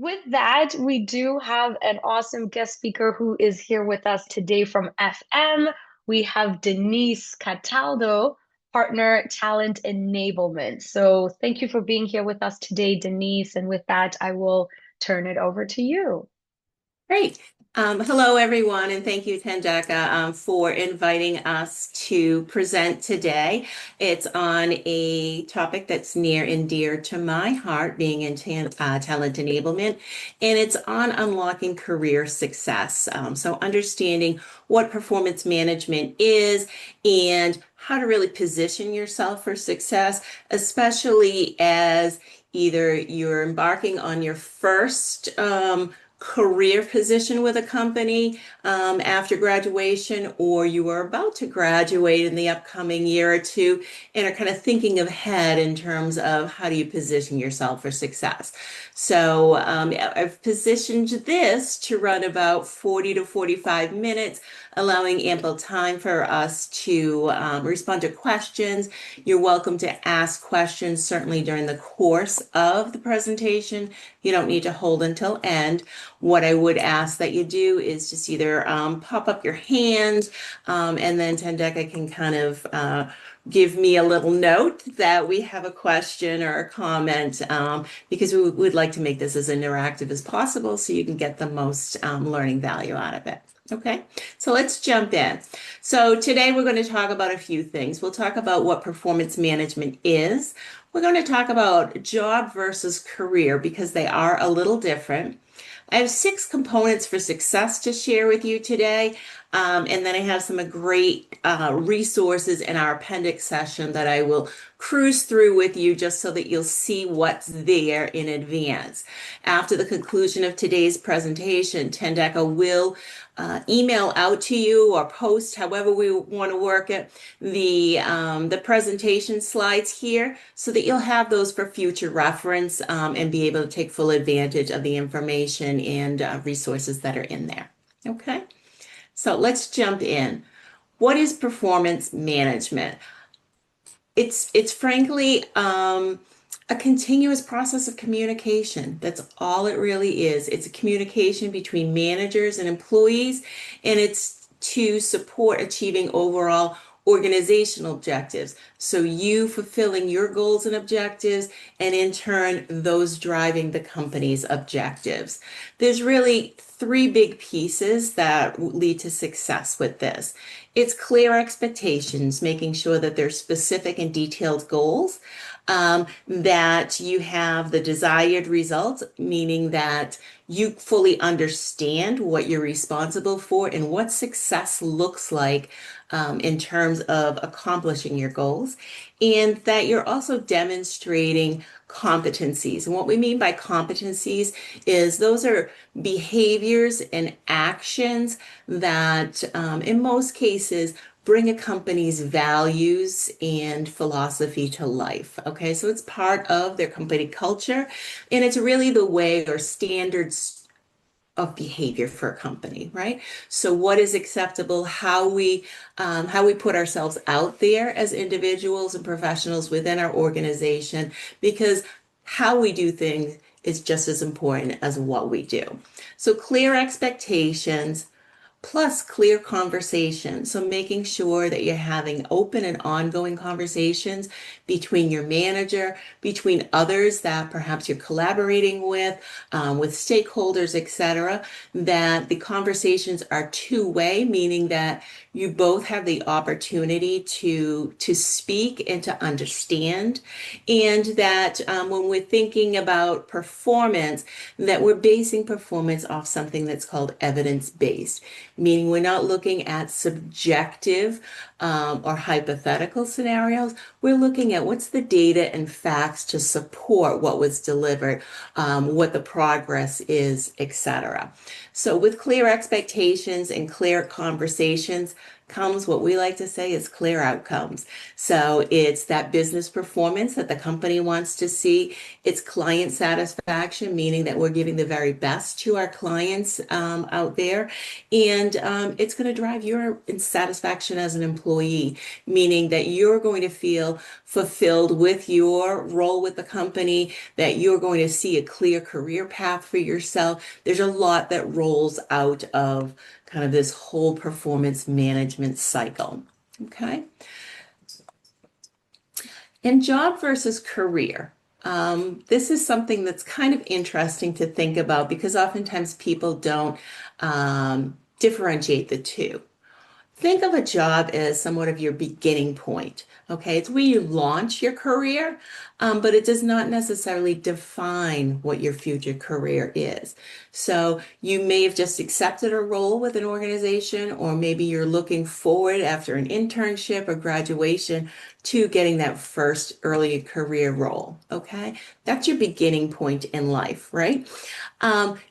with that, we do have an awesome guest speaker who is here with us today from FM. We have Denise Cataldo, Partner Talent Enablement. So thank you for being here with us today, Denise. And with that, I will turn it over to you. Great. Hello, everyone, and thank you, Tandaka, for inviting us to present today. It's on a topic that's near and dear to my heart, being in talent enablement, and it's on unlocking career success. So understanding what performance management is and how to really position yourself for success, especially as either you're embarking on your first career position with a company after graduation, or you are about to graduate in the upcoming year or two and are kind of thinking ahead in terms of how do you position yourself for success. So I've positioned this to run about 40 to 45 minutes, allowing ample time for us to respond to questions. You're welcome to ask questions certainly during the course of the presentation. You don't need to hold until end. What I would ask that you do is just either pop up your hand, and then Tandeka can kind of give me a little note that we have a question or a comment, because we would like to make this as interactive as possible so you can get the most learning value out of it. Okay, so let's jump in. So today we're going to talk about a few things. We'll talk about what performance management is. We're going to talk about job versus career because they are a little different. I have 6 components for success to share with you today. And then I have some great resources in our appendix session that I will cruise through with you just so that you'll see what's there in advance. After the conclusion of today's presentation, Tandeka will email out to you or post, however we want to work it, the presentation slides here so that you'll have those for future reference and be able to take full advantage of the information and resources that are in there. Okay, so let's jump in. What is performance management? It's frankly a continuous process of communication. That's all it really is. It's a communication between managers and employees, and it's to support achieving overall organizational objectives. So you fulfilling your goals and objectives, and in turn, those driving the company's objectives. There's really 3 big pieces that lead to success with this. It's clear expectations, making sure that there's specific and detailed goals, that you have the desired results, meaning that you fully understand what you're responsible for and what success looks like in terms of accomplishing your goals, and that you're also demonstrating competencies. And what we mean by competencies is those are behaviors and actions that, in most cases, bring a company's values and philosophy to life. Okay, so it's part of their company culture, and it's really the way or standards of behavior for a company, right? So what is acceptable, how we put ourselves out there as individuals and professionals within our organization, because how we do things is just as important as what we do. So clear expectations plus clear conversation. So making sure that you're having open and ongoing conversations between your manager, between others that perhaps you're collaborating with stakeholders, etc., that the conversations are two-way, meaning that you both have the opportunity to speak and to understand, and that when we're thinking about performance, that we're basing performance off something that's called evidence-based, meaning we're not looking at subjective or hypothetical scenarios. We're looking at what's the data and facts to support what was delivered, what the progress is, etc. So with clear expectations and clear conversations comes, what we like to say is clear outcomes. So it's that business performance that the company wants to see. It's client satisfaction, meaning that we're giving the very best to our clients out there. And it's going to drive your satisfaction as an employee, meaning that you're going to feel fulfilled with your role with the company, that you're going to see a clear career path for yourself. There's a lot that rolls out of kind of this whole performance management cycle. Okay. And job versus career. This is something that's kind of interesting to think about because oftentimes people don't differentiate the two. Think of a job as somewhat of your beginning point. Okay, it's where you launch your career, but it does not necessarily define what your future career is. So you may have just accepted a role with an organization, or maybe you're looking forward after an internship or graduation to getting that first early career role. Okay, that's your beginning point in life, right?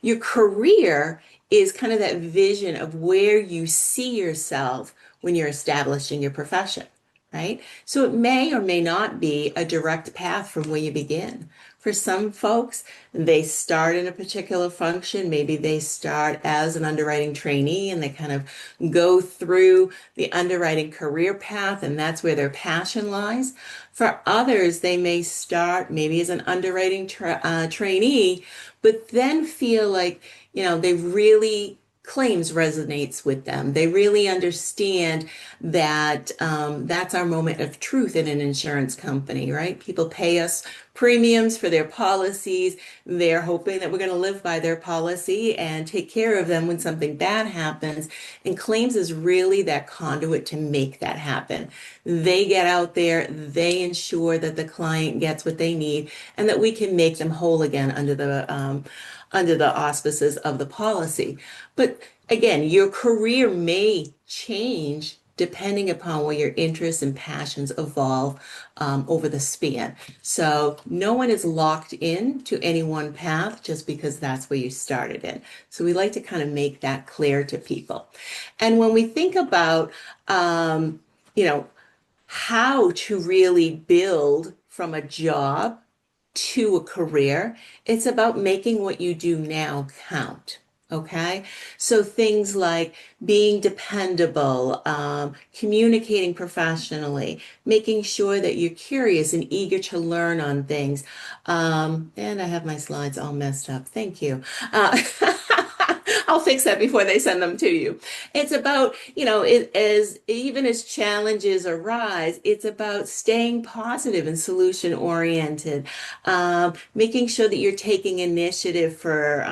Your career is kind of that vision of where you see yourself when you're establishing your profession, right? So it may or may not be a direct path from where you begin. For some folks, they start in a particular function. Maybe they start as an underwriting trainee and they kind of go through the underwriting career path, and that's where their passion lies. For others, they may start maybe as an underwriting trainee, but then feel like, they really claims resonates with them. They really understand that that's our moment of truth in an insurance company, right? People pay us premiums for their policies. They're hoping that we're going to live by their policy and take care of them when something bad happens. And claims is really that conduit to make that happen. They get out there, they ensure that the client gets what they need and that we can make them whole again under the auspices of the policy. But again, your career may change depending upon where your interests and passions evolve over the span. So no one is locked in to any one path just because that's where you started in. So we like to kind of make that clear to people. And when we think about, how to really build from a job to a career, it's about making what you do now count. Okay, so things like being dependable, communicating professionally, making sure that you're curious and eager to learn on things. And I have my slides all messed up. Thank you. I'll fix that before they send them to you. It's about, even as challenges arise, it's about staying positive and solution oriented, making sure that you're taking initiative for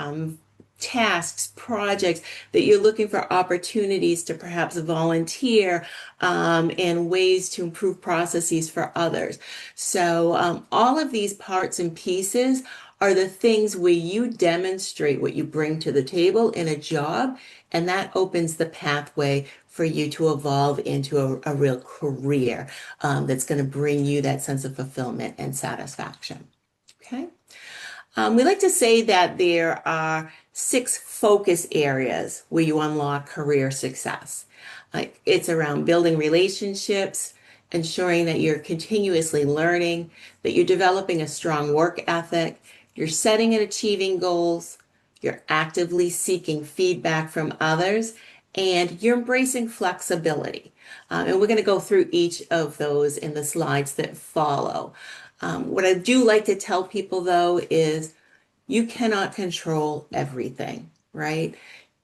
tasks, projects, that you're looking for opportunities to perhaps volunteer, and ways to improve processes for others. So all of these parts and pieces are the things where you demonstrate what you bring to the table in a job, and that opens the pathway for you to evolve into a real career that's going to bring you that sense of fulfillment and satisfaction. Okay. We like to say that there are 6 focus areas where you unlock career success. It's around building relationships, ensuring that you're continuously learning, that you're developing a strong work ethic, you're setting and achieving goals, you're actively seeking feedback from others, and you're embracing flexibility. And we're going to go through each of those in the slides that follow. What I do like to tell people, though, is you cannot control everything, right?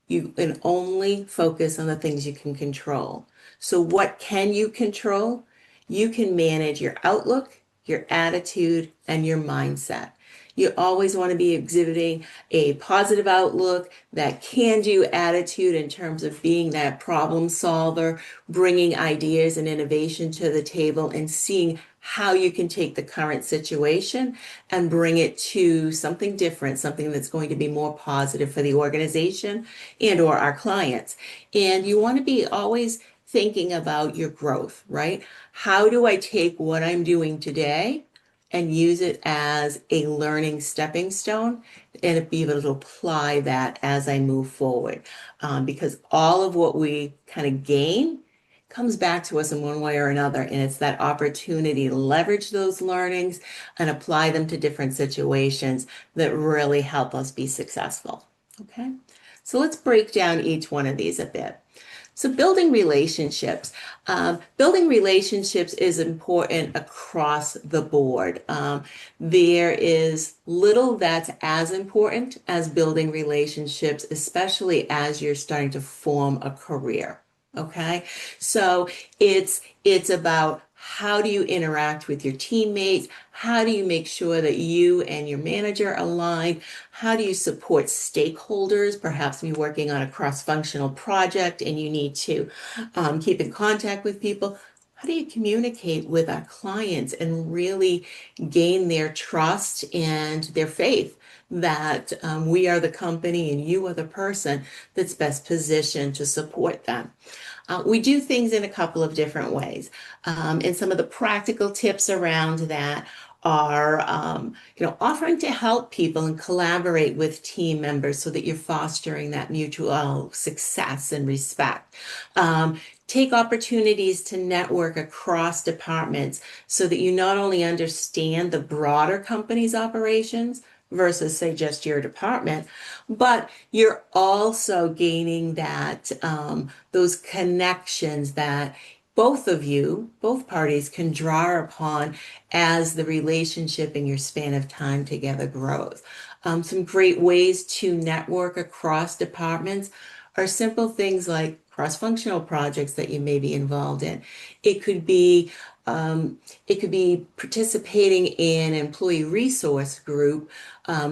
You can only focus on the things you can control. So what can you control? You can manage your outlook, your attitude, and your mindset. You always want to be exhibiting a positive outlook, that can-do attitude in terms of being that problem solver, bringing ideas and innovation to the table and seeing how you can take the current situation and bring it to something different, something that's going to be more positive for the organization and or our clients. And you want to be always thinking about your growth, right? How do I take what I'm doing today and use it as a learning stepping stone and be able to apply that as I move forward? Because all of what we kind of gain comes back to us in one way or another. And it's that opportunity to leverage those learnings and apply them to different situations that really help us be successful. Okay, so let's break down each one of these a bit. So building relationships. Building relationships is important across the board. There is little that's as important as building relationships, especially as you're starting to form a career. Okay, so it's about how do you interact with your teammates? How do you make sure that you and your manager align? How do you support stakeholders? Perhaps you're working on a cross-functional project and you need to keep in contact with people. How do you communicate with our clients and really gain their trust and their faith that we are the company and you are the person that's best positioned to support them? We do things in a couple of different ways. And some of the practical tips around that are, offering to help people and collaborate with team members so that you're fostering that mutual success and respect. Take opportunities to network across departments so that you not only understand the broader company's operations versus, say, just your department, but you're also gaining that those connections that both of you, both parties can draw upon as the relationship in your span of time together grows. Some great ways to network across departments are simple things like cross-functional projects that you may be involved in. It could be participating in an employee resource group,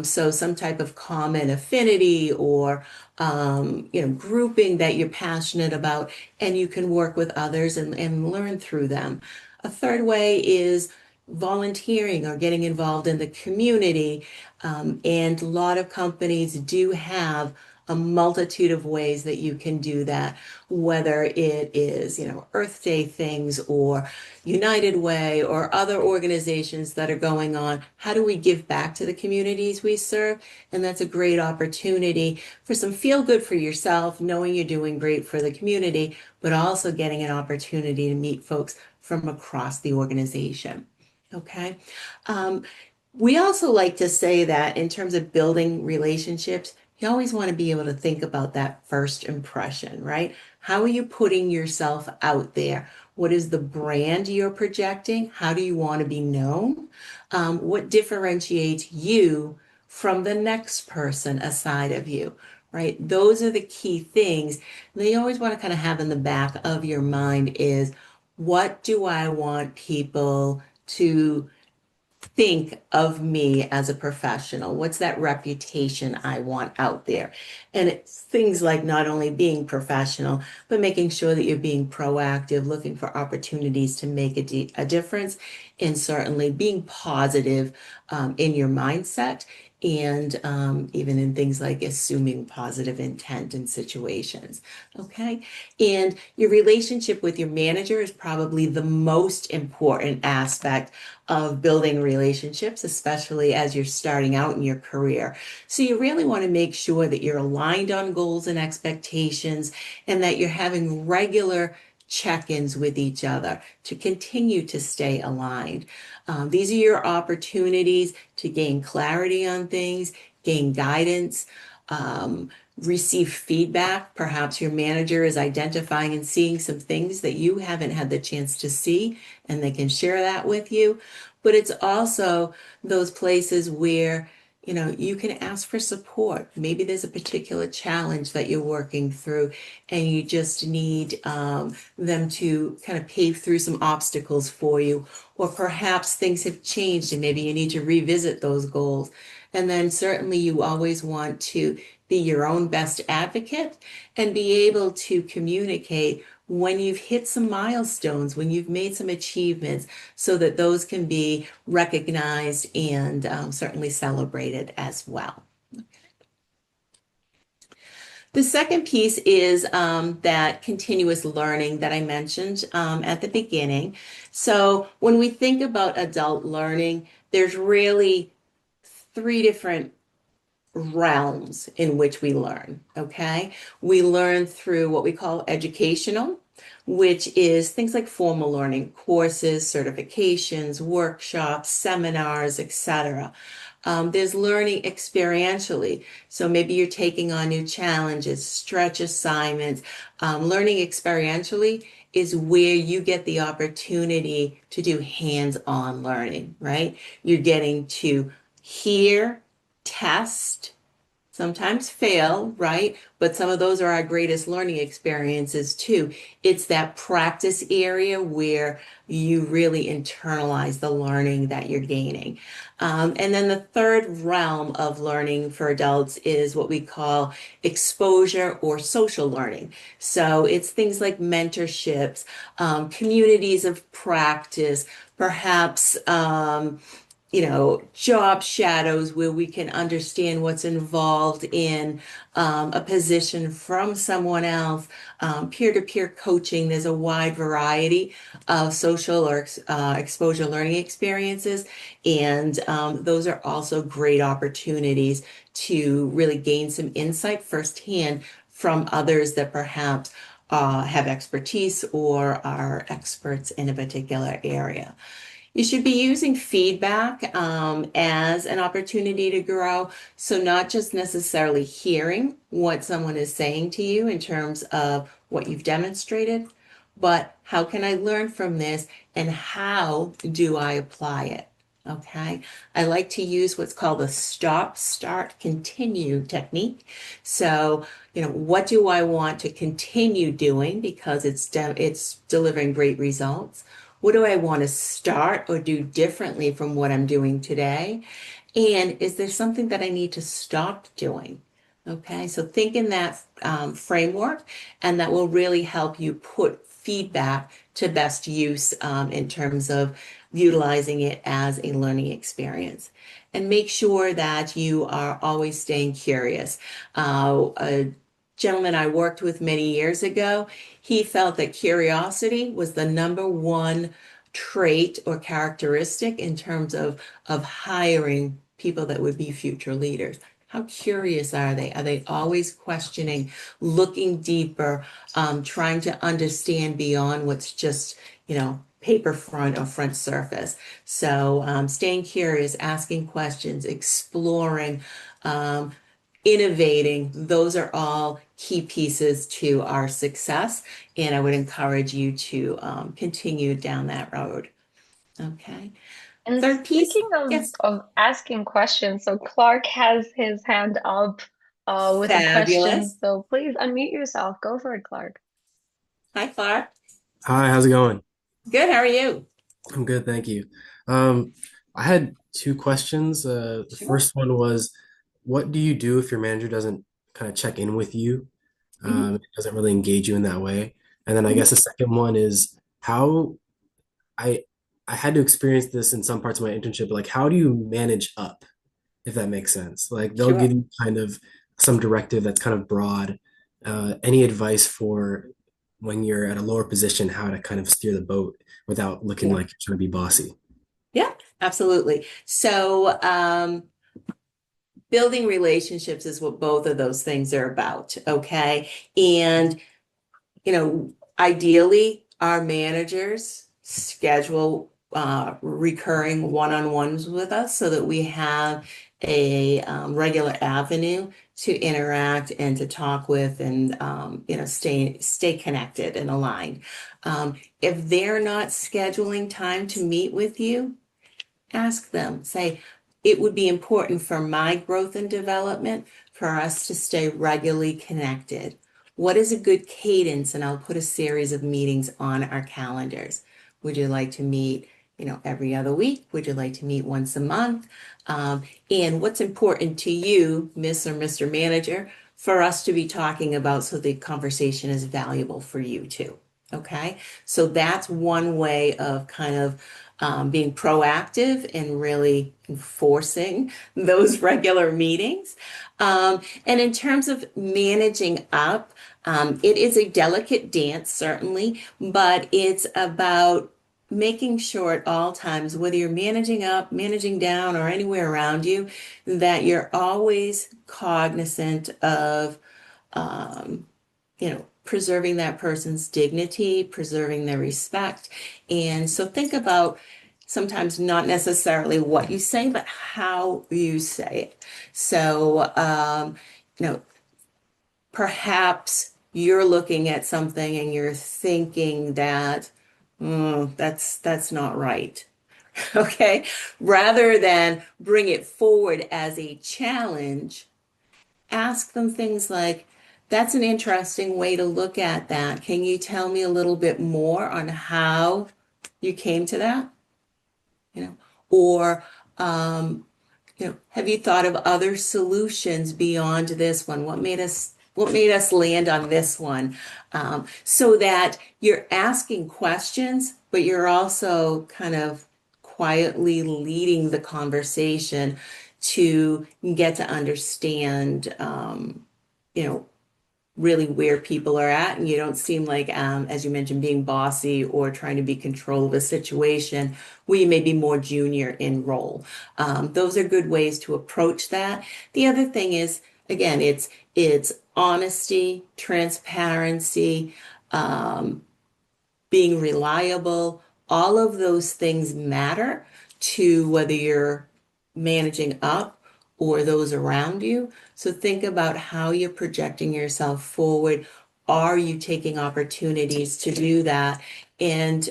so some type of common affinity or grouping that you're passionate about, and you can work with others and learn through them. A third way is volunteering or getting involved in the community, and a lot of companies do have a multitude of ways that you can do that, whether it is, Earth Day things or United Way or other organizations that are going on. How do we give back to the communities we serve? And that's a great opportunity for some feel good for yourself, knowing you're doing great for the community, but also getting an opportunity to meet folks from across the organization. Okay. We also like to say that in terms of building relationships, you always want to be able to think about that first impression, right? How are you putting yourself out there? What is the brand you're projecting? How do you want to be known? What differentiates you from the next person aside of you, right? Those are the key things. And you always want to kind of have in the back of your mind is, what do I want people to think of me as a professional? What's that reputation I want out there? And it's things like not only being professional, but making sure that you're being proactive, looking for opportunities to make a difference, and certainly being positive in your mindset, and even in things like assuming positive intent in situations. Okay. And your relationship with your manager is probably the most important aspect of building relationships, especially as you're starting out in your career. So you really want to make sure that you're aligned on goals and expectations, and that you're having regular check-ins with each other to continue to stay aligned. These are your opportunities to gain clarity on things, gain guidance, receive feedback. Perhaps your manager is identifying and seeing some things that you haven't had the chance to see, and they can share that with you. But it's also those places where you can ask for support. Maybe there's a particular challenge that you're working through, and you just need them to kind of pave through some obstacles for you. Or perhaps things have changed and maybe you need to revisit those goals. And then certainly you always want to be your own best advocate and be able to communicate when you've hit some milestones, when you've made some achievements, so that those can be recognized and certainly celebrated as well. The second piece is that continuous learning that I mentioned at the beginning. So when we think about adult learning, there's really three different realms in which we learn, okay? We learn through what we call educational, which is things like formal learning, courses, certifications, workshops, seminars, etc. There's learning experientially. So maybe you're taking on new challenges, stretch assignments. Learning experientially is where you get the opportunity to do hands-on learning, right? You're getting to hear, test, sometimes fail, right? But some of those are our greatest learning experiences too. It's that practice area where you really internalize the learning that you're gaining. And then the third realm of learning for adults is what we call exposure or social learning. So it's things like mentorships, communities of practice, perhaps job shadows where we can understand what's involved in a position from someone else, peer-to-peer coaching. There's a wide variety of social or exposure learning experiences, and those are also great opportunities to really gain some insight firsthand from others that perhaps have expertise or are experts in a particular area. You should be using feedback as an opportunity to grow. So, not just necessarily hearing what someone is saying to you in terms of what you've demonstrated, but how can I learn from this and how do I apply it? Okay. I like to use what's called the stop, start, continue technique. So, what do I want to continue doing because it's delivering great results? What do I want to start or do differently from what I'm doing today? And is there something that I need to stop doing? Okay, so think in that framework, and that will really help you put feedback to best use in terms of utilizing it as a learning experience. And make sure that you are always staying curious. A gentleman I worked with many years ago, he felt that curiosity was the number one trait or characteristic in terms of hiring people that would be future leaders. How curious are they? Are they always questioning, looking deeper, trying to understand beyond what's just, paper front or front surface? So staying curious, asking questions, exploring, innovating, those are all key pieces to our success. And I would encourage you to continue down that road. Okay. And Third piece, speaking of, yes. of asking questions, so Clark has his hand up with a question. Fabulous. So please unmute yourself. Go for it, Clark. Hi, Clark. Hi, how's it going? Good. How are you? I'm good, thank you. Um, I had two questions. The Sure. first one was, what do you do if your manager doesn't kind of check in with you? Hmm. Doesn't really engage you in that way. And then I guess Hmm. the second one is how I I had to experience this in some parts of my internship. Like, how do you manage up, if that makes sense? Like, they'll give Sure. you kind of some directive that's kind of broad. Any advice for when you're at a lower position, how to kind of steer the boat without looking Yeah. like you're trying to be bossy? Yeah, absolutely. So, building relationships is what both of those things are about. Okay. And ideally, our managers schedule recurring one-on-ones with us so that we have a regular avenue to interact and to talk with and stay connected and aligned. If they're not scheduling time to meet with you, ask them, say, it would be important for my growth and development for us to stay regularly connected. What is a good cadence? And I'll put a series of meetings on our calendars. Would you like to meet, every other week? Would you like to meet once a month? And what's important to you, Miss or Mr. Manager, for us to be talking about so the conversation is valuable for you too. Okay, so that's one way of kind of being proactive and really enforcing those regular meetings. And in terms of managing up, it is a delicate dance, certainly, but it's about making sure at all times, whether you're managing up, managing down, or anywhere around you, that you're always cognizant of um, preserving that person's dignity, preserving their respect. And so think about sometimes not necessarily what you say, but how you say it. So, you know, perhaps you're looking at something and you're thinking that, that's not right. Okay. Rather than bring it forward as a challenge, ask them things like, that's an interesting way to look at that. Can you tell me a little bit more on how you came to that? You know, or, have you thought of other solutions beyond this one? What made us land on this one? So that you're asking questions, but you're also kind of quietly leading the conversation to get to understand, you know, really where people are at, and you don't seem like, as you mentioned, being bossy or trying to be control of a situation where you may be more junior in role. Those are good ways to approach that. The other thing is, again, it's honesty, transparency, being reliable. All of those things matter to whether you're managing up or those around you. So think about how you're projecting yourself forward. Are you taking opportunities to do that? And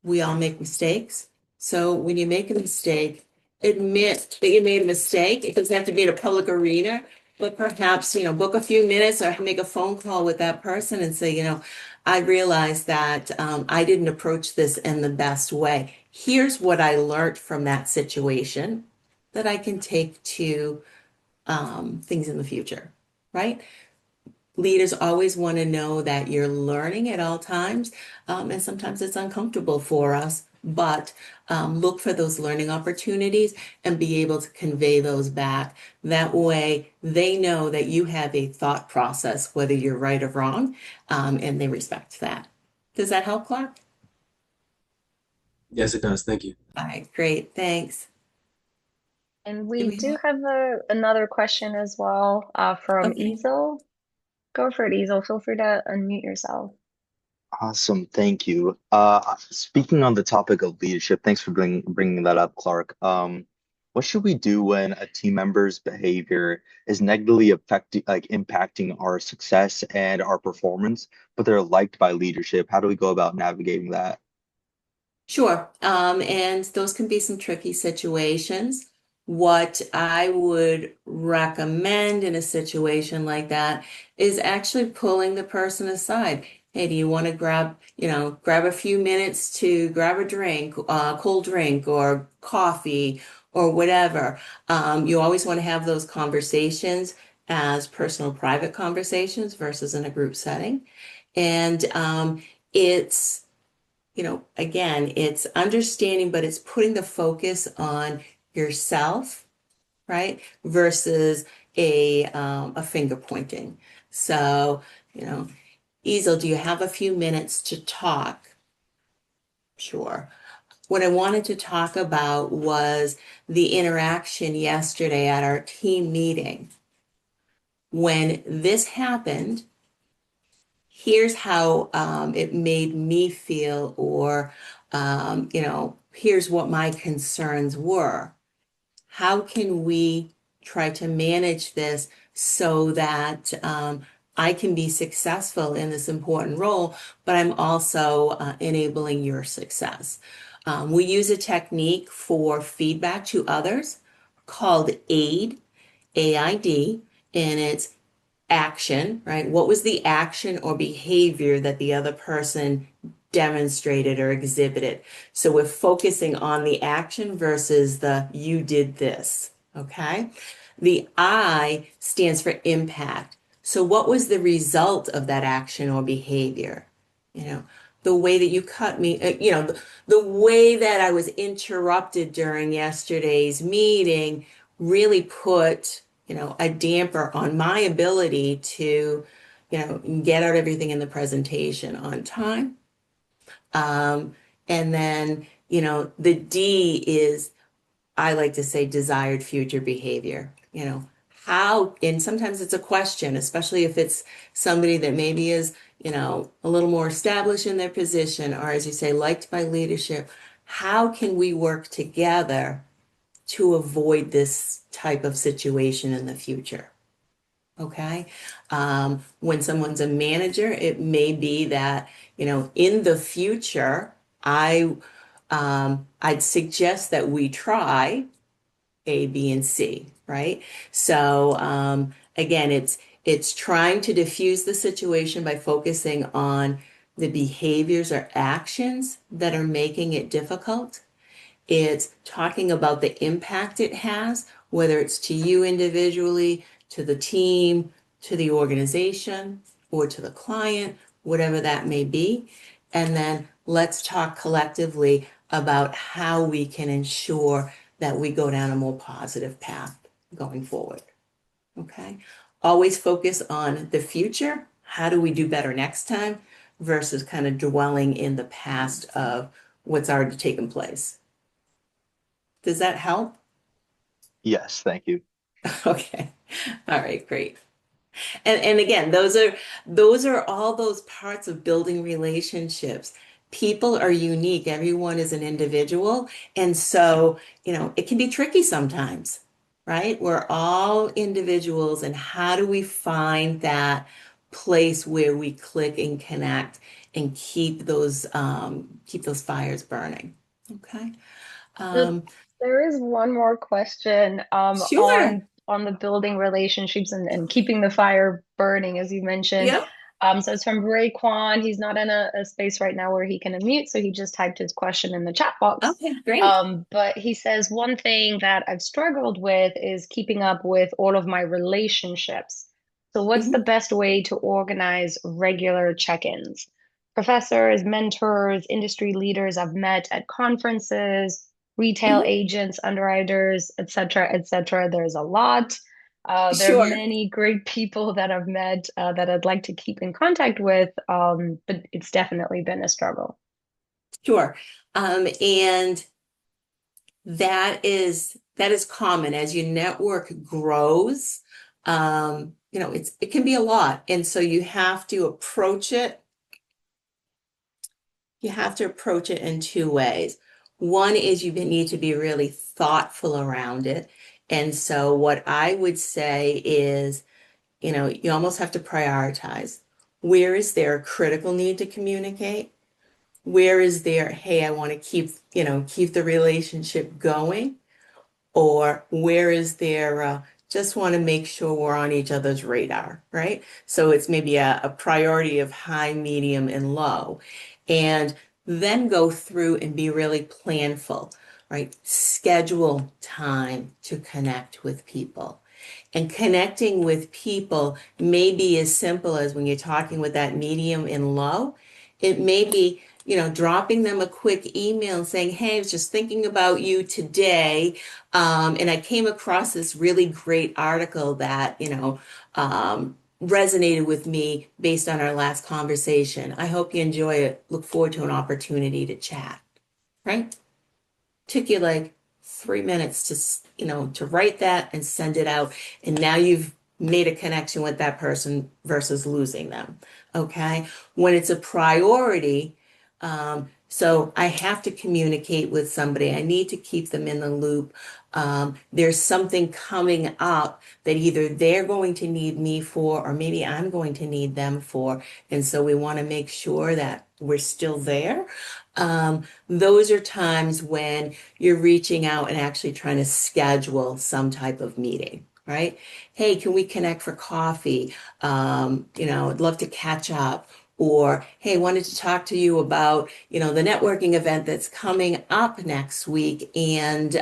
we all make mistakes. So when you make a mistake, admit that you made a mistake. It doesn't have to be in a public arena, but perhaps, book a few minutes or make a phone call with that person and say, I realized that I didn't approach this in the best way. Here's what I learned from that situation that I can take to things in the future, right? Leaders always want to know that you're learning at all times, and sometimes it's uncomfortable for us, but look for those learning opportunities and be able to convey those back. That way, they know that you have a thought process, whether you're right or wrong, and they respect that. Does that help, Clark? Yes, it does. Thank you. All right, great, thanks. And Do we we do have- have another question as well from Okay. Easel. Go for it, Easel. Feel free to unmute yourself. Awesome, thank you. Speaking on the topic of leadership, thanks for bringing that up, Clark. What should we do when a team member's behavior is negatively affecting, like impacting our success and our performance, but they're liked by leadership? How do we go about navigating that? Sure. And those can be some tricky situations. What I would recommend in a situation like that is actually pulling the person aside. Hey, do you want to grab a few minutes to grab a drink, cold drink or coffee or whatever? You always want to have those conversations as personal, private conversations versus in a group setting. And it's again, it's understanding, but it's putting the focus on yourself, right? Versus a finger pointing. So, Easel, do you have a few minutes to talk? Sure. What I wanted to talk about was the interaction yesterday at our team meeting. When this happened, here's how it made me feel, or, here's what my concerns were. How can we try to manage this so that I can be successful in this important role, but I'm also enabling your success? We use a technique for feedback to others called AID, AID, and it's action, right? What was the action or behavior that the other person demonstrated or exhibited? So we're focusing on the action versus the you did this, okay? The I stands for impact. So what was the result of that action or behavior? The way that you cut me, the way that I was interrupted during yesterday's meeting really put a damper on my ability to, get out everything in the presentation on time. And then, the D is, I like to say, desired future behavior. how, and sometimes it's a question, especially if it's somebody that maybe is, a little more established in their position, or as you say, liked by leadership. How can we work together to avoid this type of situation in the future? Okay. When someone's a manager, it may be that, in the future, I'd suggest that we try A, B, and C, right? So again, it's trying to diffuse the situation by focusing on the behaviors or actions that are making it difficult. It's talking about the impact it has, whether it's to you individually, to the team, to the organization, or to the client, whatever that may be. And then let's talk collectively about how we can ensure that we go down a more positive path going forward. Okay. Always focus on the future. How do we do better next time versus kind of dwelling in the past of what's already taken place. Does that help? Yes, thank you. Okay. All right, great. And again, those are all those parts of building relationships. People are unique. Everyone is an individual. And so, it can be tricky sometimes, right? We're all individuals, and how do we find that place where we click and connect and keep those fires burning? Okay. There Um, there is one more question sure. on the building relationships and keeping the fire burning, as you mentioned. Yep. So it's from Ray Kwan. He's not in a space right now where he can unmute, so he just typed his question in the chat box. Okay, great. But he says, one thing that I've struggled with is keeping up with all of my relationships. So what's the Mhm. best way to organize regular check-ins? Professors, mentors, industry leaders I've met at conferences, retail Mhm. agents, underwriters, et cetera, et cetera. There's a lot. There are Sure. many great people that I've met that I'd like to keep in contact with, but it's definitely been a struggle. Sure. And that is common as your network grows. It can be a lot. And so you have to approach it in two ways. One is you need to be really thoughtful around it. And so what I would say is, you almost have to prioritize. Where is there a critical need to communicate? Where is there, hey, I want to keep the relationship going? Or where is there, just want to make sure we're on each other's radar, right? So it's maybe a priority of high, medium, and low. And then go through and be really planful, right? Schedule time to connect with people. And connecting with people may be as simple as when you're talking with that medium and low, it may be, dropping them a quick email and saying, hey, I was just thinking about you today. And I came across this really great article that, resonated with me based on our last conversation. I hope you enjoy it. Look forward to an opportunity to chat, right? Took you like 3 minutes to write that and send it out. And now you've made a connection with that person versus losing them. Okay. When it's a priority, so I have to communicate with somebody. I need to keep them in the loop. There's something coming up that either they're going to need me for, or maybe I'm going to need them for. And so we want to make sure that we're still there. Those are times when you're reaching out and actually trying to schedule some type of meeting, right? Hey, can we connect for coffee? I'd love to catch up. Or, hey, wanted to talk to you about, the networking event that's coming up next week, and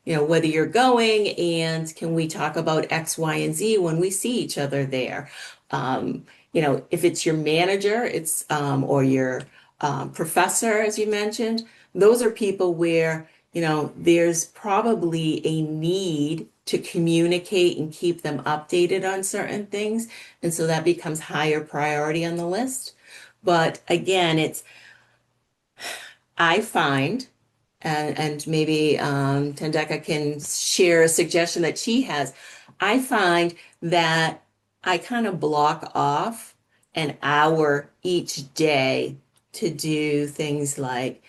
whether you're going, and can we talk about X, Y, and Z when we see each other there? If it's your manager, or your professor, as you mentioned, those are people where, there's probably a need to communicate and keep them updated on certain things. And so that becomes higher priority on the list. But again, I find, and maybe Tendeka can share a suggestion that she has. I find that I kind of block off an hour each day to do things like,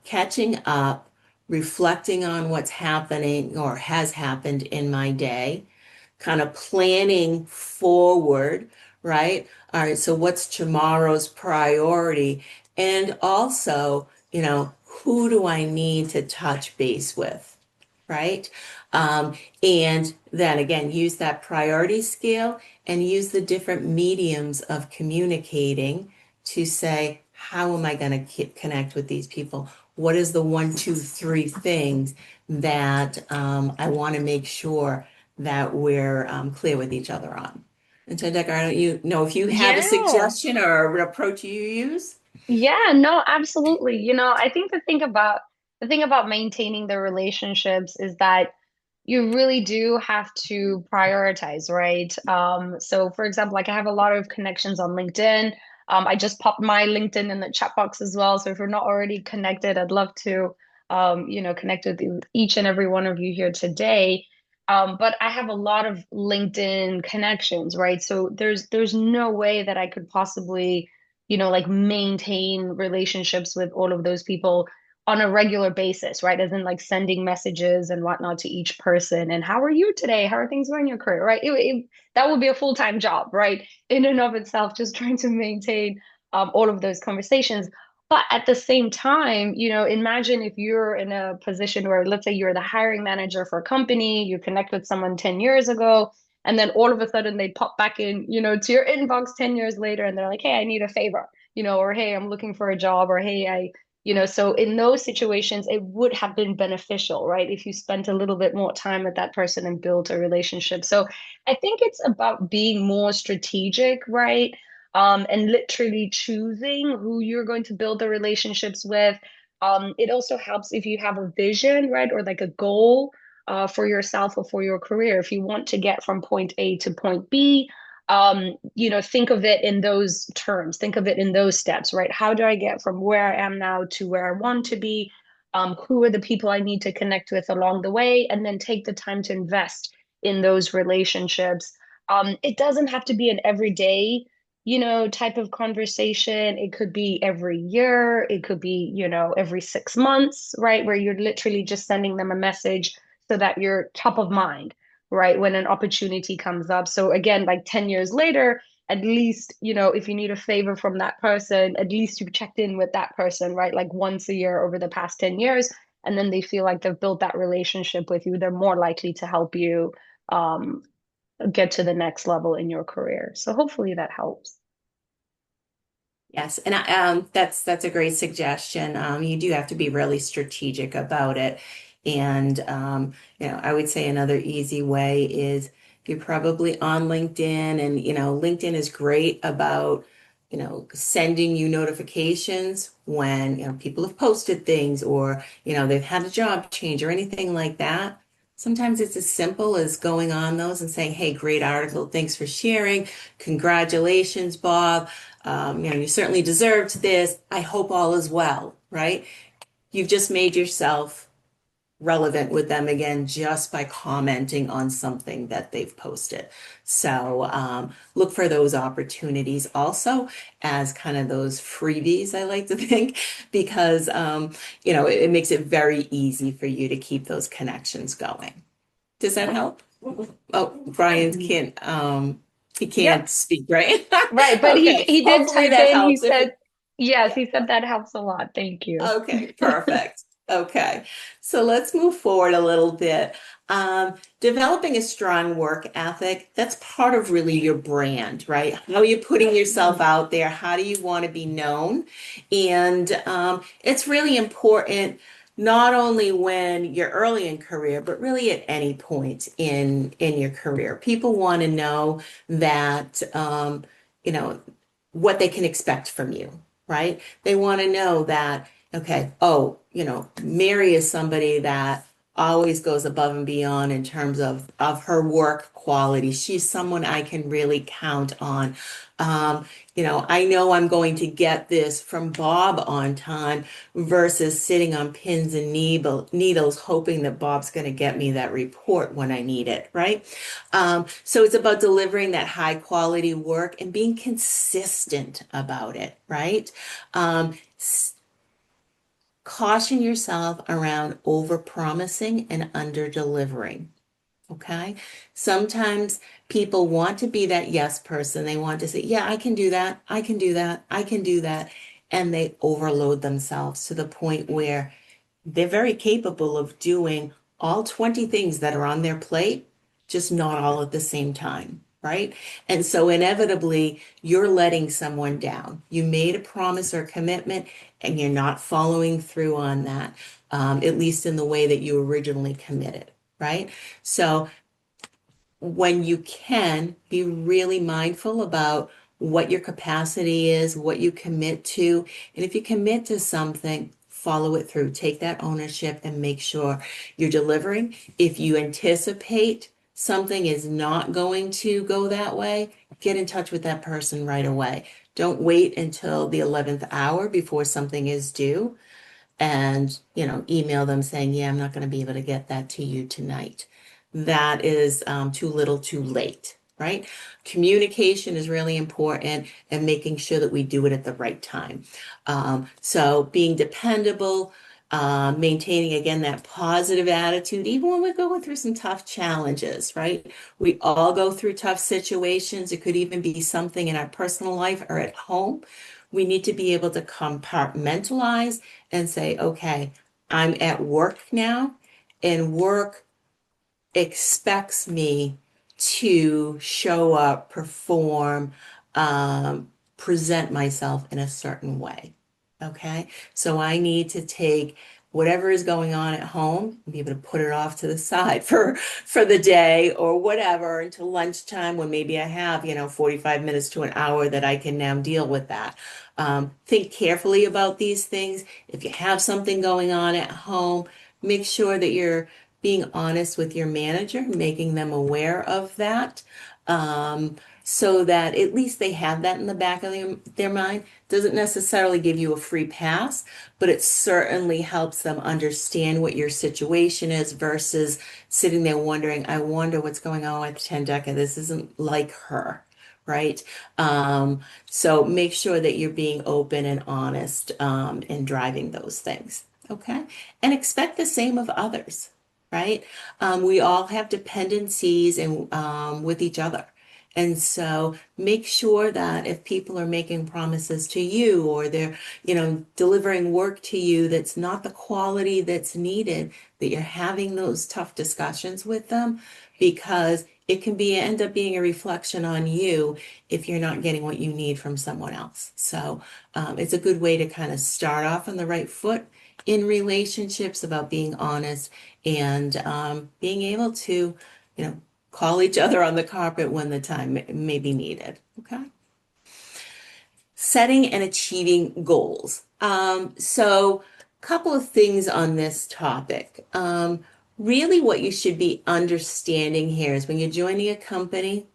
catching up, reflecting on what's happening or has happened in my day, kind of planning forward, right? All right, so what's tomorrow's priority? And also, who do I need to touch base with, right? And then again, use that priority scale and use the different mediums of communicating to say, how am I going to connect with these people? What is the one, two, three things that I want to make sure that we're clear with each other on? And so, Decker, I don't know if you have a Yeah. suggestion or an approach you use? Yeah, no, absolutely. I think the thing about maintaining the relationships is that you really do have to prioritize, right? So for example, like I have a lot of connections on LinkedIn. I just popped my LinkedIn in the chat box as well. So if you're not already connected, I'd love to connect with each and every one of you here today. But I have a lot of LinkedIn connections, right? So there's no way that I could possibly like maintain relationships with all of those people on a regular basis, right? As in like sending messages and whatnot to each person. And how are you today? How are things going in your career, right? That would be a full-time job, right? In and of itself, just trying to maintain all of those conversations. But at the same time, imagine if you're in a position where, let's say you're the hiring manager for a company, you connect with someone 10 years ago, and then all of a sudden they pop back in, to your inbox 10 years later and they're like, hey, I need a favor, or hey, I'm looking for a job, or hey, so in those situations, it would have been beneficial, right? If you spent a little bit more time with that person and built a relationship. So I think it's about being more strategic, right? And literally choosing who you're going to build the relationships with. It also helps if you have a vision, right? Or like a goal for yourself or for your career. If you want to get from point A to point B, think of it in those terms, think of it in those steps, right? How do I get from where I am now to where I want to be? Who are the people I need to connect with along the way? And then take the time to invest in those relationships. It doesn't have to be an everyday, type of conversation. It could be every year, it could be, every 6 months, right? Where you're literally just sending them a message so that you're top of mind, right? When an opportunity comes up. So again, like 10 years later, at least, if you need a favor from that person, at least you've checked in with that person, right? Like once a year over the past 10 years. And then they feel like they've built that relationship with you. They're more likely to help you um, get to the next level in your career. So hopefully that helps. Yes, and that's a great suggestion. You do have to be really strategic about it, and I would say another easy way is you're probably on LinkedIn, and LinkedIn is great about sending you notifications when people have posted things or they've had a job change or anything like that. Sometimes it's as simple as going on those and saying, "Hey, great article. Thanks for sharing. Congratulations, Bob. You certainly deserved this. I hope all is well," right? You've just made yourself relevant with them again just by commenting on something that they've posted. So look for those opportunities also as kind of those freebies, I like to think, because it makes it very easy for you to keep those connections going. Does that help? Oh, Brian can't he Yep. can't speak, right? Right. But he Okay. he did Hopefully type that in, he helps. If said, it, yes, yeah. he said that helps a lot. Thank you. Okay, perfect. Okay. So let's move forward a little bit. Developing a strong work ethic, that's part of really your brand, right? How are you putting yourself out there? How do you want to be known? And it's really important not only when you're early in career, but really at any point in your career. People want to know that you know what they can expect from you, right? They want to know that, okay, oh, Mary is somebody that always goes above and beyond in terms of her work quality. She's someone I can really count on. I know I'm going to get this from Bob on time versus sitting on pins and needles, hoping that Bob's going to get me that report when I need it, right? So it's about delivering that high quality work and being consistent about it, right? Caution yourself around over promising and under delivering. Okay. Sometimes people want to be that yes person. They want to say, yeah, I can do that. I can do that. I can do that. And they overload themselves to the point where they're very capable of doing all 20 things that are on their plate, just not all at the same time, right? And so inevitably, you're letting someone down. You made a promise or commitment, and you're not following through on that, at least in the way that you originally committed, right? So when you can, be really mindful about what your capacity is, what you commit to. And if you commit to something, follow it through. Take that ownership and make sure you're delivering. If you anticipate something is not going to go that way, get in touch with that person right away. Don't wait until the 11th hour before something is due and, email them saying, yeah, I'm not going to be able to get that to you tonight. That is too little, too late, right? Communication is really important and making sure that we do it at the right time. So being dependable, maintaining again that positive attitude, even when we're going through some tough challenges, right? We all go through tough situations. It could even be something in our personal life or at home. We need to be able to compartmentalize and say, okay, I'm at work now, and work expects me to show up, perform, present myself in a certain way. Okay, so I need to take whatever is going on at home and be able to put it off to the side for the day or whatever until lunchtime when maybe I have 45 minutes to an hour that I can now deal with that. Think carefully about these things. If you have something going on at home, make sure that you're being honest with your manager, making them aware of that, so that at least they have that in the back of their mind. Doesn't necessarily give you a free pass, but it certainly helps them understand what your situation is versus sitting there wondering, I wonder what's going on with Tendeka. This isn't like her, right? So make sure that you're being open and honest in driving those things, okay? And expect the same of others, right? We all have dependencies and with each other. And so make sure that if people are making promises to you or they're, delivering work to you that's not the quality that's needed, that you're having those tough discussions with them because it can end up being a reflection on you if you're not getting what you need from someone else. So it's a good way to kind of start off on the right foot in relationships about being honest and being able to, call each other on the carpet when the time may be needed. Okay. Setting and achieving goals. So a couple of things on this topic. Really what you should be understanding here is when you're joining a company,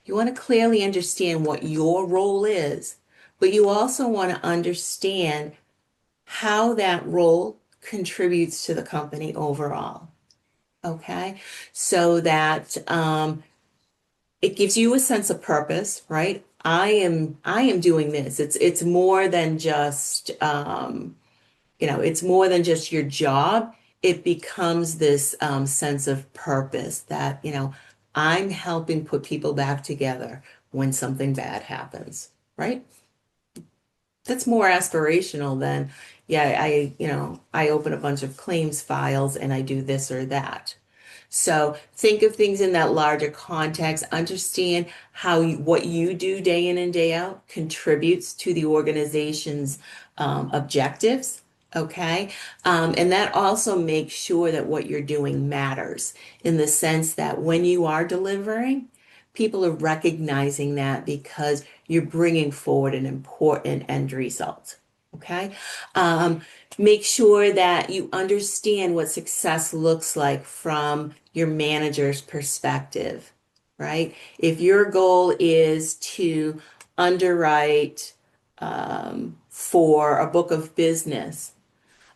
you want to clearly understand what your role is, but you also want to understand how that role contributes to the company overall. Okay, so that it gives you a sense of purpose, right? I am doing this. It's more than just it's more than just your job. It becomes this sense of purpose that I'm helping put people back together when something bad happens, right? That's more aspirational than, yeah, I open a bunch of claims files and I do this or that. So think of things in that larger context, understand how what you do day in and day out contributes to the organization's objectives. Okay. And that also makes sure that what you're doing matters in the sense that when you are delivering, people are recognizing that because you're bringing forward an important end result. Okay. Make sure that you understand what success looks like from your manager's perspective, right? If your goal is to underwrite for a book of business,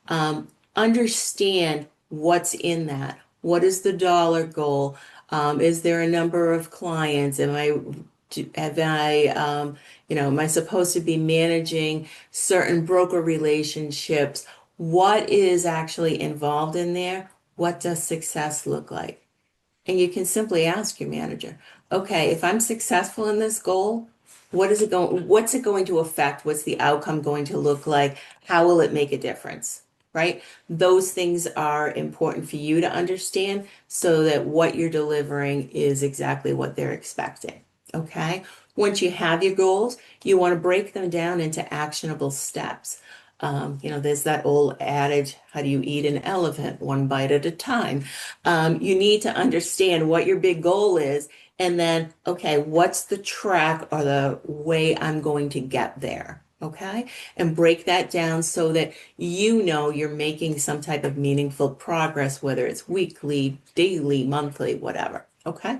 um, understand what's in that. What is the dollar goal? Is there a number of clients? Am I supposed to be managing certain broker relationships? What is actually involved in there? What does success look like? And you can simply ask your manager, okay, if I'm successful in this goal, what's it going to affect? What's the outcome going to look like? How will it make a difference? Right? Those things are important for you to understand so that what you're delivering is exactly what they're expecting. Okay? Once you have your goals, you want to break them down into actionable steps. There's that old adage, how do you eat an elephant? One bite at a time. You need to understand what your big goal is, and then, okay, what's the track or the way I'm going to get there? Okay, and break that down so that you know you're making some type of meaningful progress, whether it's weekly, daily, monthly, whatever. Okay.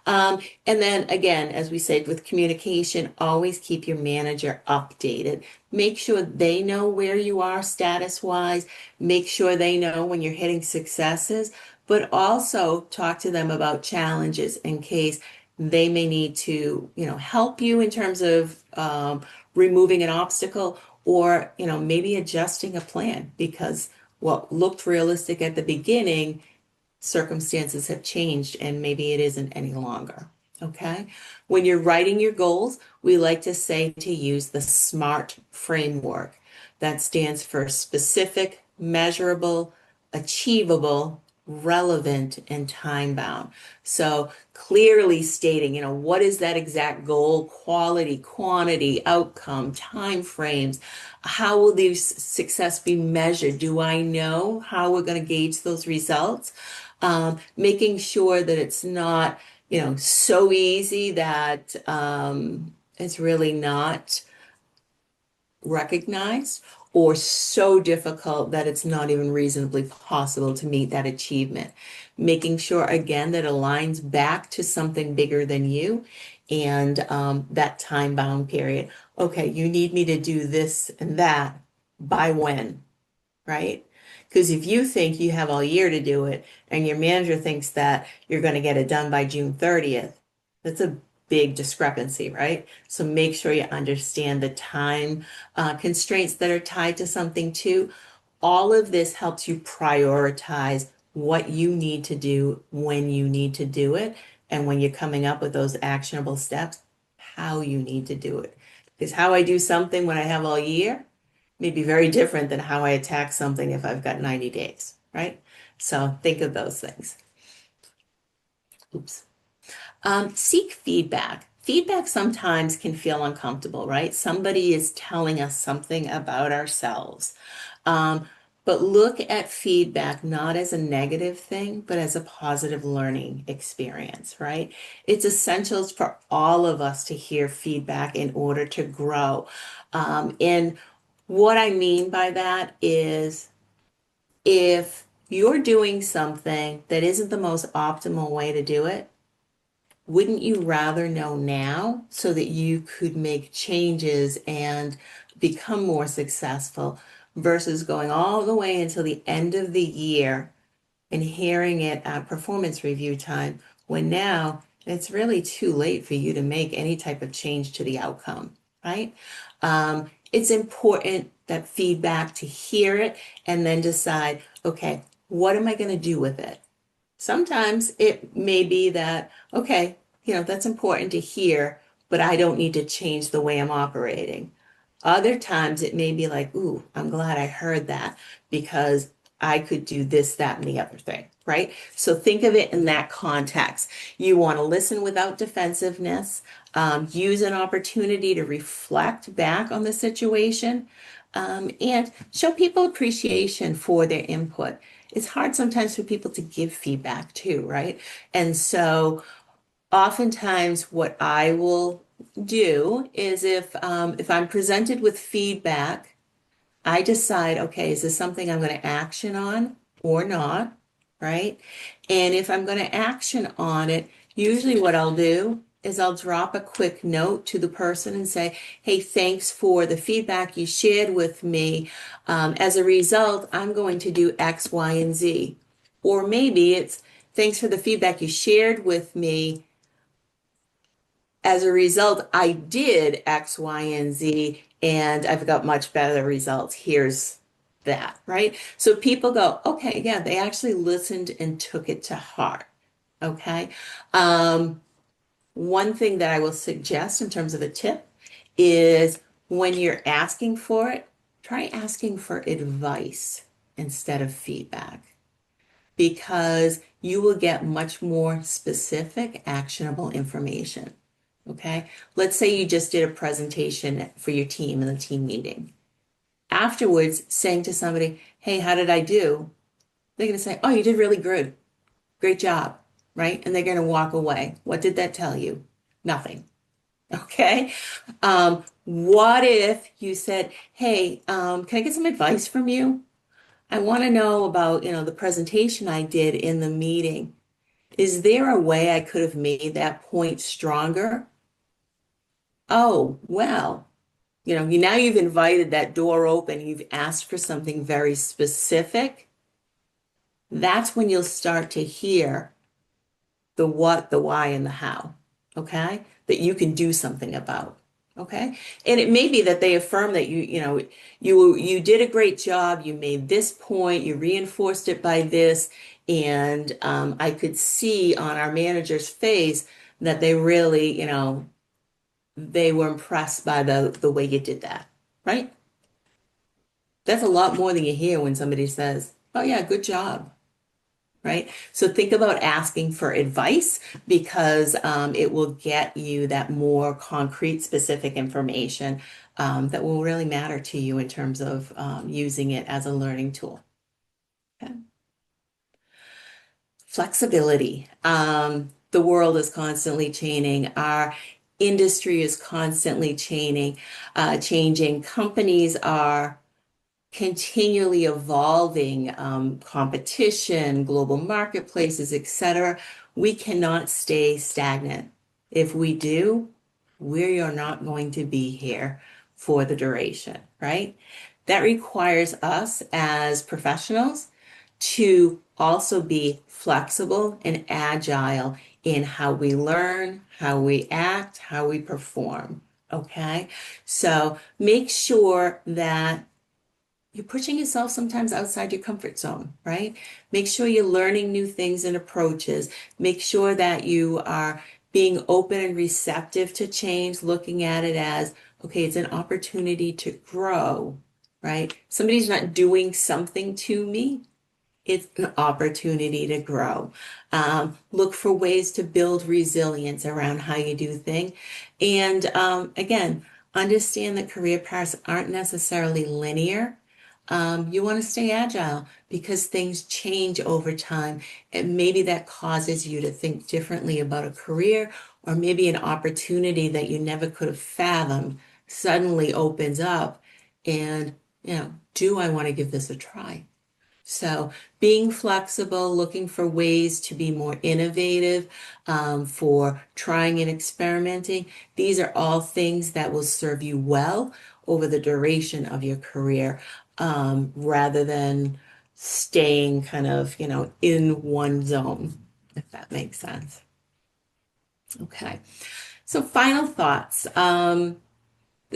And then again, as we said with communication, always keep your manager updated. Make sure they know where you are status wise. Make sure they know when you're hitting successes, but also talk to them about challenges in case they may need to, help you in terms of removing an obstacle or, maybe adjusting a plan because what looked realistic at the beginning circumstances have changed and maybe it isn't any longer. Okay. When you're writing your goals, we like to say to use the SMART framework. That stands for specific, measurable, achievable, relevant, and time bound. So clearly stating, what is that exact goal, quality, quantity, outcome, time frames? How will these success be measured? Do I know how we're going to gauge those results? Making sure that it's not, so easy that it's really not recognized or so difficult that it's not even reasonably possible to meet that achievement. Making sure again that aligns back to something bigger than you and that time bound period. Okay, you need me to do this and that by when, right? Because if you think you have all year to do it and your manager thinks that you're going to get it done by June 30th, that's a big discrepancy, right? So make sure you understand the time constraints that are tied to something too. All of this helps you prioritize what you need to do when you need to do it. And when you're coming up with those actionable steps, how you need to do it. Because how I do something when I have all year may be very different than how I attack something if I've got 90 days, right? So think of those things. Oops. Seek feedback. Feedback sometimes can feel uncomfortable, right? Somebody is telling us something about ourselves. But look at feedback not as a negative thing, but as a positive learning experience, right? It's essential for all of us to hear feedback in order to grow. And what I mean by that is if you're doing something that isn't the most optimal way to do it, wouldn't you rather know now so that you could make changes and become more successful versus going all the way until the end of the year and hearing it at performance review time when now it's really too late for you to make any type of change to the outcome, right? It's important that feedback to hear it and then decide, okay, what am I going to do with it? Sometimes it may be that, okay, that's important to hear, but I don't need to change the way I'm operating. Other times it may be like, ooh, I'm glad I heard that because I could do this, that, and the other thing, right? So think of it in that context. You want to listen without defensiveness, use an opportunity to reflect back on the situation, and show people appreciation for their input. It's hard sometimes for people to give feedback too, right? And so oftentimes what I will do is if I'm presented with feedback, I decide, okay, is this something I'm going to action on or not, right? And if I'm going to action on it, usually what I'll do is I'll drop a quick note to the person and say, hey, thanks for the feedback you shared with me. As a result, I'm going to do X, Y, and Z. Or maybe it's thanks for the feedback you shared with me. As a result, I did X, Y, and Z, and I've got much better results. Here's that, right? So people go, okay, yeah, they actually listened and took it to heart. Okay. One thing that I will suggest in terms of a tip is when you're asking for it, try asking for advice instead of feedback because you will get much more specific, actionable information. Okay. Let's say you just did a presentation for your team in the team meeting. Afterwards, saying to somebody, hey, how did I do? They're going to say, oh, you did really good. Great job. Right? And they're going to walk away. What did that tell you? Nothing. Okay. What if you said, hey, can I get some advice from you? I want to know about, the presentation I did in the meeting. Is there a way I could have made that point stronger? Oh, well, now you've invited that door open, you've asked for something very specific. That's when you'll start to hear the what, the why, and the how, okay? That you can do something about, okay? And it may be that they affirm that you did a great job, you made this point, you reinforced it by this, and I could see on our manager's face that they really, they were impressed by the way you did that, right? That's a lot more than you hear when somebody says, oh yeah, good job, right? So think about asking for advice because it will get you that more concrete, specific information that will really matter to you in terms of using it as a learning tool. Okay. Flexibility. The world is constantly changing. Our industry is constantly changing. Companies are continually evolving, competition, global marketplaces, etc. We cannot stay stagnant. If we do, we are not going to be here for the duration, right? That requires us as professionals to also be flexible and agile in how we learn, how we act, how we perform. Okay, so make sure that you're pushing yourself sometimes outside your comfort zone, right? Make sure you're learning new things and approaches. Make sure that you are being open and receptive to change, looking at it as, okay, it's an opportunity to grow, right? Somebody's not doing something to me. It's an opportunity to grow. Look for ways to build resilience around how you do things. And again, understand that career paths aren't necessarily linear. You want to stay agile because things change over time. And maybe that causes you to think differently about a career, or maybe an opportunity that you never could have fathomed suddenly opens up. And, do I want to give this a try? So being flexible, looking for ways to be more innovative, for trying and experimenting, these are all things that will serve you well over the duration of your career, rather than staying kind of, in one zone, if that makes sense. Okay. So final thoughts.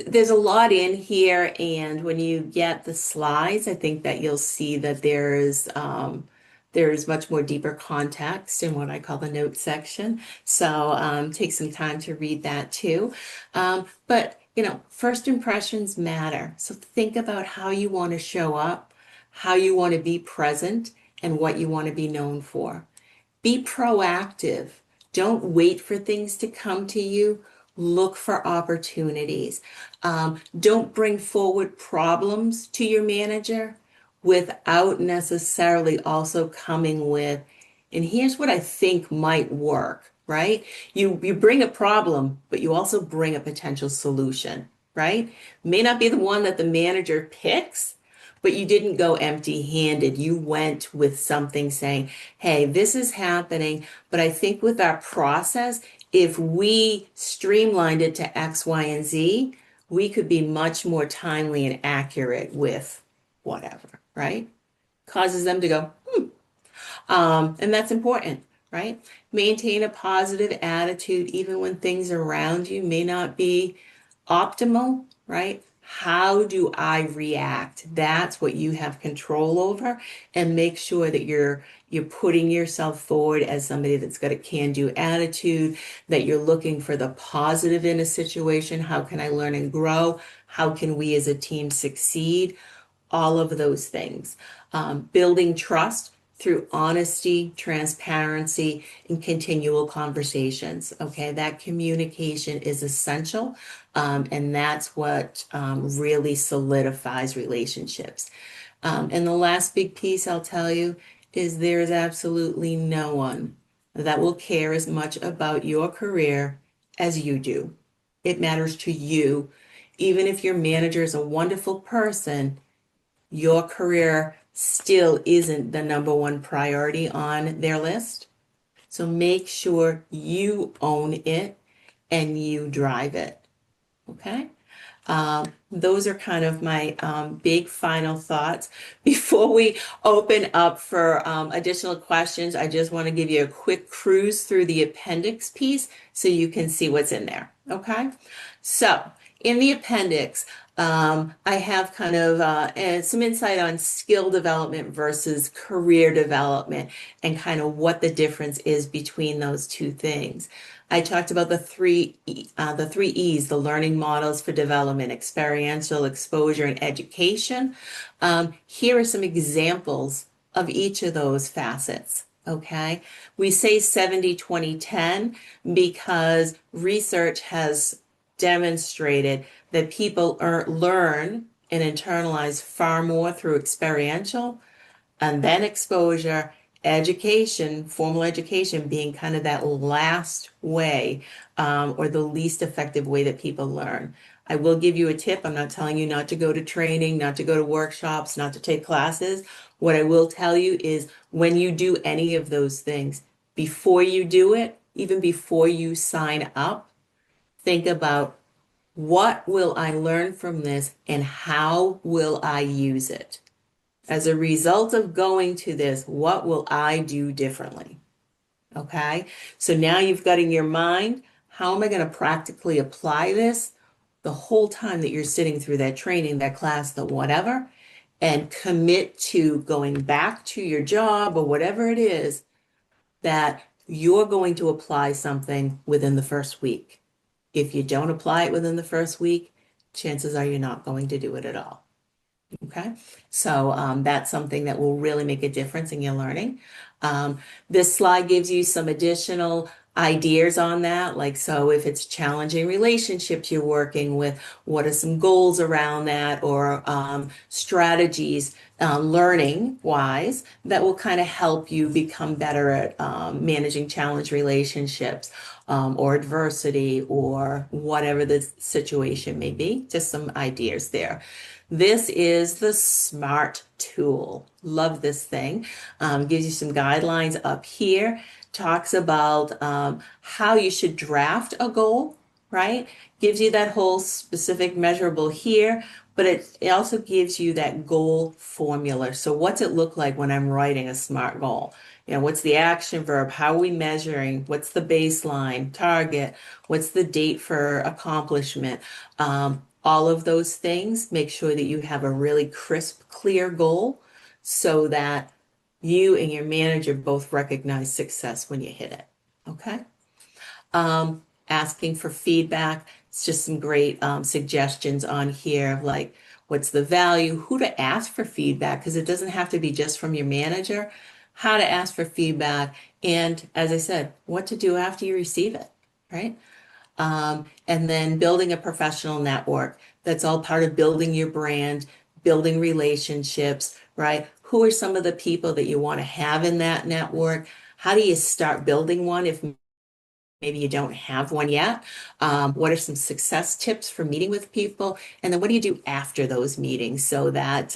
There's a lot in here, and when you get the slides, I think that you'll see that there's much more deeper context in what I call the notes section. So take some time to read that too. But first impressions matter. So think about how you want to show up, how you want to be present, and what you want to be known for. Be proactive. Don't wait for things to come to you. Look for opportunities. Don't bring forward problems to your manager without necessarily also coming with, and here's what I think might work, right? You bring a problem, but you also bring a potential solution, right? May not be the one that the manager picks, but you didn't go empty-handed. You went with something saying, hey, this is happening, but I think with our process, if we streamlined it to X, Y, and Z, we could be much more timely and accurate with whatever, right? Causes them to go, and that's important, right? Maintain a positive attitude even when things around you may not be optimal, right? How do I react? That's what you have control over, and make sure that you're putting yourself forward as somebody that's got a can-do attitude, that you're looking for the positive in a situation. How can I learn and grow? How can we as a team succeed? All of those things. Building trust through honesty, transparency, and continual conversations. Okay, that communication is essential, and that's what really solidifies relationships. And the last big piece I'll tell you is there's absolutely no one that will care as much about your career as you do. It matters to you. Even if your manager is a wonderful person, your career still isn't the number one priority on their list. So make sure you own it and you drive it. Okay? Those are kind of my big final thoughts. Before we open up for additional questions, I just want to give you a quick cruise through the appendix piece so you can see what's in there. Okay? So, in the appendix, I have kind of some insight on skill development versus career development and kind of what the difference is between those two things. I talked about the three E's, the learning models for development: experiential, exposure, and education. Here are some examples of each of those facets. Okay, we say 70-20-10 because research has demonstrated that people learn and internalize far more through experiential, and then exposure, education, formal education being kind of that last way, or the least effective way that people learn. I will give you a tip. I'm not telling you not to go to training, not to go to workshops, not to take classes. What I will tell you is when you do any of those things, before you do it, even before you sign up, think about, what will I learn from this and how will I use it? As a result of going to this, what will I do differently? Okay, so now you've got in your mind, how am I going to practically apply this the whole time that you're sitting through that training, that class, the whatever, and commit to going back to your job or whatever it is, that you're going to apply something within the first week. If you don't apply it within the first week, chances are you're not going to do it at all. Okay, so that's something that will really make a difference in your learning. This slide gives you some additional ideas on that. Like, so if it's challenging relationships you're working with, what are some goals around that, or strategies learning wise that will kind of help you become better at managing challenge relationships, or adversity, or whatever the situation may be. Just some ideas there. This is the SMART tool. Love this thing. Gives you some guidelines up here. Talks about how you should draft a goal, right? Gives you that whole specific measurable here, but it also gives you that goal formula. So what's it look like when I'm writing a SMART goal? You know, what's the action verb? How are we measuring? What's the baseline target? What's the date for accomplishment? All of those things, make sure that you have a really crisp, clear goal so that you and your manager both recognize success when you hit it. Okay? Asking for feedback. It's just some great suggestions on here of like, what's the value, who to ask for feedback, because it doesn't have to be just from your manager, how to ask for feedback, and as I said, what to do after you receive it, right? And then building a professional network. That's all part of building your brand, building relationships, right? Who are some of the people that you want to have in that network? How do you start building one if maybe you don't have one yet. What are some success tips for meeting with people? And then what do you do after those meetings so that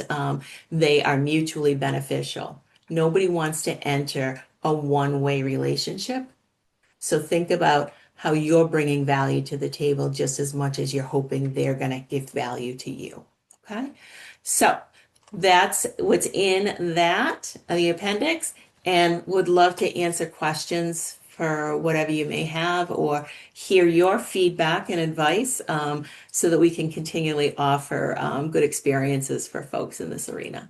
they are mutually beneficial? Nobody wants to enter a one-way relationship. So think about how you're bringing value to the table just as much as you're hoping they're going to give value to you. Okay? So that's what's in the appendix, and would love to answer questions for whatever you may have or hear your feedback and advice so that we can continually offer good experiences for folks in this arena.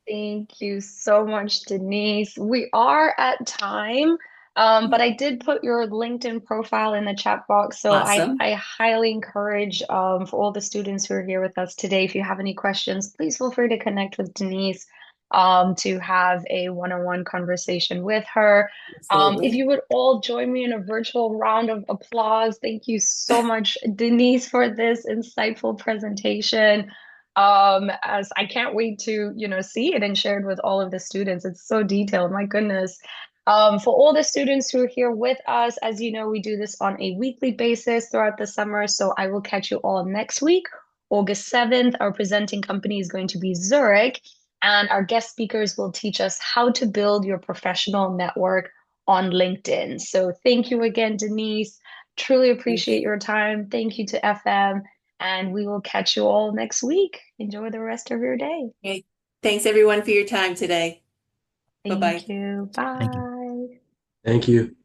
Thank you so much, Denise. We are at time, but I did put your LinkedIn profile in the chat box, so Awesome. I highly encourage for all the students who are here with us today, if you have any questions, please feel free to connect with Denise to have a one-on-one conversation with her. If Absolutely. you would all join me in a virtual round of applause. Thank you so much, Denise, for this insightful presentation. As I can't wait to, see it and share it with all of the students. It's so detailed, my goodness. For all the students who are here with us, as you know, we do this on a weekly basis throughout the summer. So I will catch you all next week. August 7th, our presenting company is going to be Zurich, and our guest speakers will teach us how to build your professional network on LinkedIn. So thank you again, Denise. Truly appreciate your time. Thank you to FM. And we will catch you all next week. Enjoy the rest of your day. Okay. Thanks everyone for your time today. Bye-bye. Thank you. Thank you. Bye. Thank you.